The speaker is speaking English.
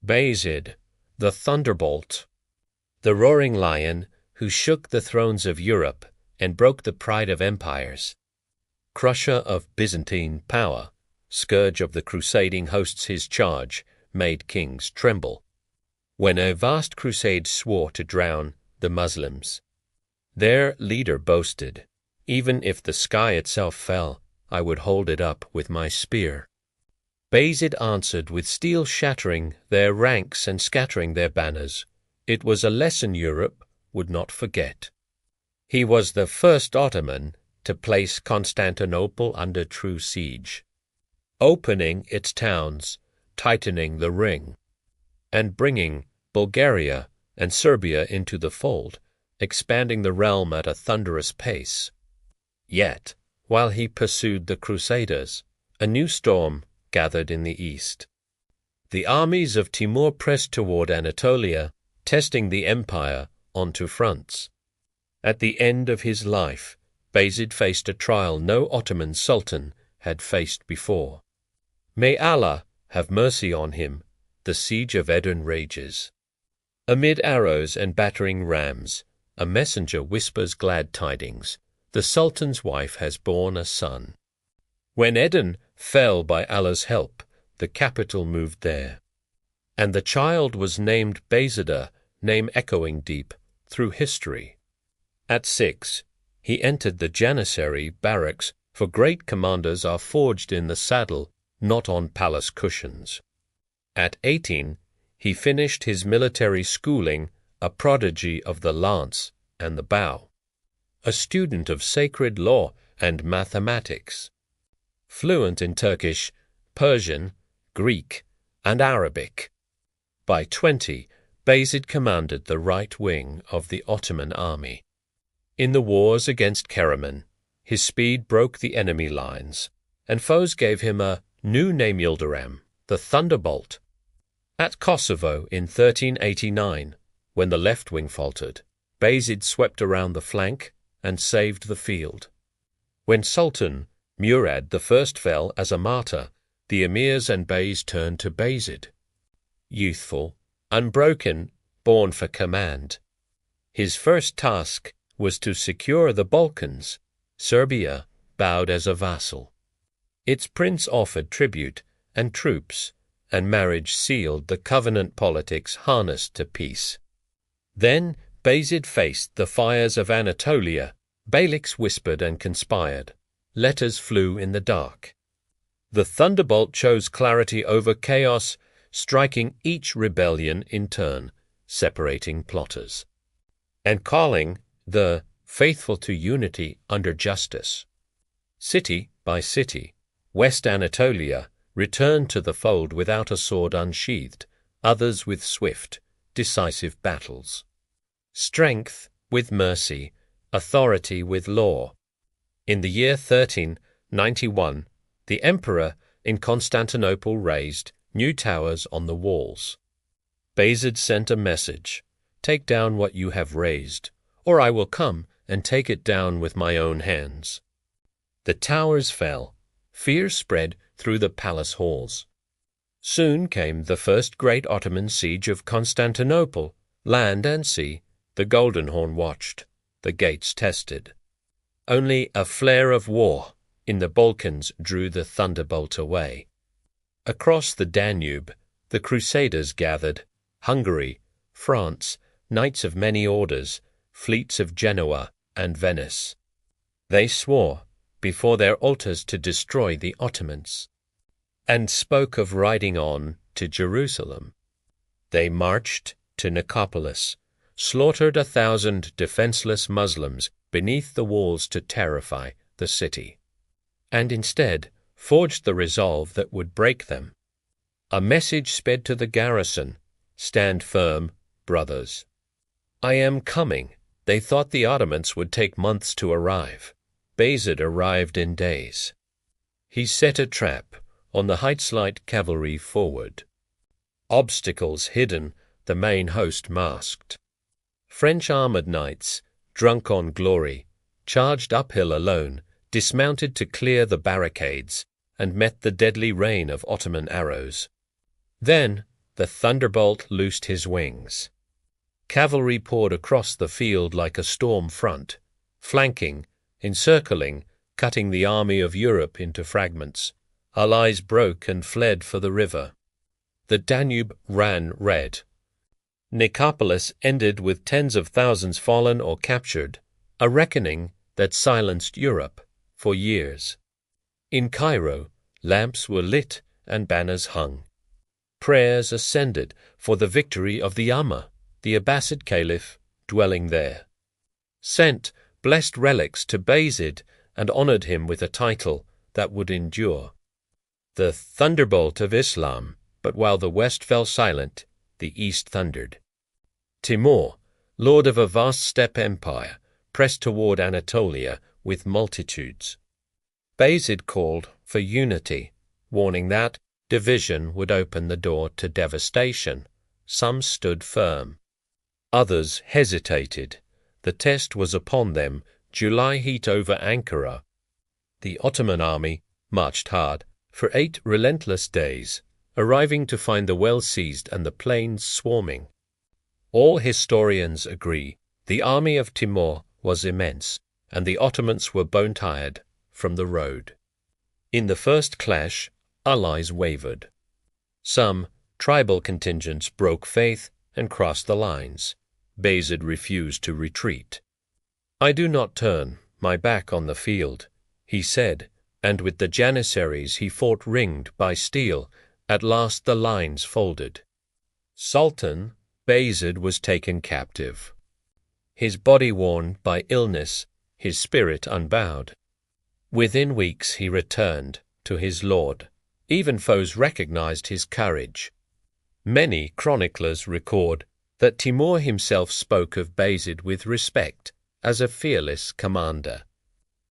Bayezid, the Thunderbolt, the roaring lion who shook the thrones of Europe and broke the pride of empires, crusher of Byzantine power, scourge of the crusading hosts his charge, made kings tremble. When a vast crusade swore to drown the Muslims, their leader boasted, "Even if the sky itself fell, I would hold it up with my spear." Bayezid answered with steel shattering their ranks and scattering their banners. It was a lesson Europe would not forget. He was the first Ottoman to place Constantinople under true siege, opening its towns, tightening the ring, and bringing Bulgaria and Serbia into the fold, expanding the realm at a thunderous pace. Yet, while he pursued the Crusaders, a new storm gathered in the east. The armies of Timur pressed toward Anatolia, testing the empire onto fronts. At the end of his life, Bayezid faced a trial no Ottoman sultan had faced before. May Allah have mercy on him, the siege of Edirne rages. Amid arrows and battering rams, a messenger whispers glad tidings. The Sultan's wife has borne a son. When Edirne fell by Allah's help, the capital moved there. And the child was named Bayezid, name echoing deep through history. At 6, he entered the Janissary barracks, for great commanders are forged in the saddle, not on palace cushions. At 18, he finished his military schooling, a prodigy of the lance and the bow, a student of sacred law and mathematics, fluent in Turkish, Persian, Greek, and Arabic. By 20, Bayezid commanded the right wing of the Ottoman army. In the wars against Karaman, his speed broke the enemy lines, and foes gave him a new name, Yıldırım, the Thunderbolt. At Kosovo in 1389, when the left wing faltered, Bayezid swept around the flank and saved the field. When Sultan Murad I fell as a martyr, the emirs and beys turned to Bayezid. Youthful, unbroken, born for command, his first task was to secure the Balkans. Serbia bowed as a vassal. Its prince offered tribute and troops, and marriage sealed the covenant politics harnessed to peace. Then Bayezid faced the fires of Anatolia. Beyliks whispered and conspired. Letters flew in the dark. The Thunderbolt chose clarity over chaos, striking each rebellion in turn, separating plotters, and calling the faithful to unity under justice. City by city, West Anatolia returned to the fold without a sword unsheathed, others with swift, decisive battles. Strength with mercy, authority with law. In the year 1391, the emperor in Constantinople raised new towers on the walls. Bayezid sent a message, "Take down what you have raised, or I will come and take it down with my own hands." The towers fell. Fear spread through the palace halls. Soon came the first great Ottoman siege of Constantinople. Land and sea, the Golden Horn watched, the gates tested. Only a flare of war in the Balkans drew the Thunderbolt away. Across the Danube, the Crusaders gathered, Hungary, France, knights of many orders, fleets of Genoa and Venice. They swore before their altars to destroy the Ottomans, and spoke of riding on to Jerusalem. They marched to Nicopolis, slaughtered 1,000 defenseless Muslims beneath the walls to terrify the city, and instead forged the resolve that would break them. A message sped to the garrison, "Stand firm, brothers. I am coming." They thought the Ottomans would take months to arrive. Bayezid arrived in days. He set a trap on the heights light cavalry forward. Obstacles hidden, the main host masked. French armored knights, drunk on glory, charged uphill alone, dismounted to clear the barricades, and met the deadly rain of Ottoman arrows. Then the thunderbolt loosed his wings. Cavalry poured across the field like a storm front, flanking, encircling, cutting the army of Europe into fragments. Allies broke and fled for the river. The Danube ran red. Nicopolis ended with tens of thousands fallen or captured, a reckoning that silenced Europe for years. In Cairo, lamps were lit and banners hung. Prayers ascended for the victory of the Ummah, the Abbasid Caliph dwelling there. Sent blessed relics to Bayezid and honored him with a title that would endure. The Thunderbolt of Islam, but while the West fell silent, the East thundered. Timur, lord of a vast steppe empire, pressed toward Anatolia with multitudes. Bayezid called for unity, warning that division would open the door to devastation. Some stood firm. Others hesitated. The test was upon them. July heat over Ankara. The Ottoman army marched hard for 8 relentless days, arriving to find the well seized and the plains swarming. All historians agree the army of Timur was immense, and the Ottomans were bone-tired from the road. In the first clash, allies wavered. Some tribal contingents broke faith and crossed the lines. Bayezid refused to retreat. "I do not turn my back on the field," he said, and with the Janissaries he fought ringed by steel. At last the lines folded. Sultan Bayezid was taken captive. His body worn by illness, his spirit unbowed. Within weeks he returned to his lord. Even foes recognized his courage. Many chroniclers record that Timur himself spoke of Bayezid with respect as a fearless commander.